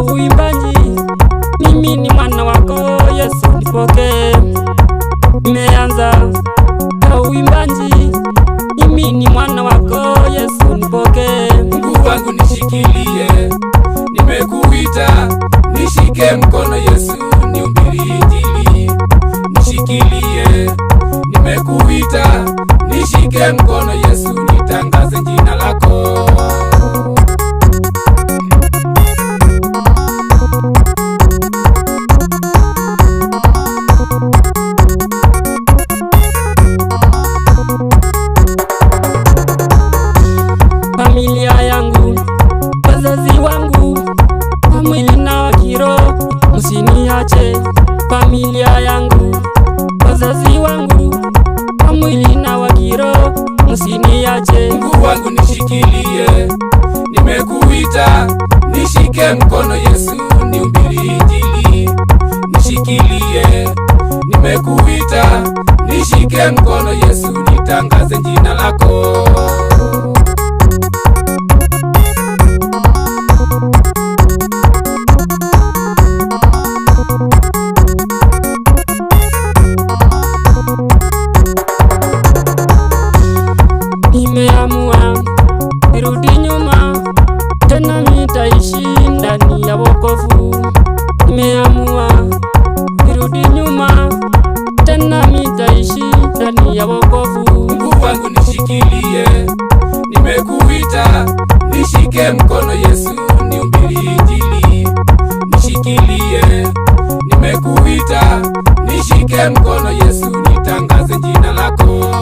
na uimbaji. Mimi ni mwana wako Yesu, nipokee. Nimeanza na uimbaji. Mimi ni mwana wako Yesu, nipokee. Mungu wangu nishikilie, nimekuita, nishike mkono Yesu, nihubiri Injili. Nishikilie, nimekuita, nishike mkono Yesu, nitangaze jina lako. Familia yangu, wazazi wangu, wa mwili na wa kiroho, msiniache. Familia yangu, wazazi wangu, wa mwili na wa kiroho, msiniache. Mungu wangu nishikilie, nimekuita, nishike mkono Yesu, nihubiri Injili. Nishikilie, nimekuita, nishike mkono Yesu, nitangaze jina lako. Nimeamua nirudi nyuma tena, nitaishi ndani ya wokovu. Nimeamua nirudi nyuma tena, nitaishi ndani ya wokovu. Mungu wangu nishikilie, nimekuita, nishike mkono Yesu, nihubiri Injili. Nishikilie, nimekuita, nishike mkono Yesu, nitangaze jina lako.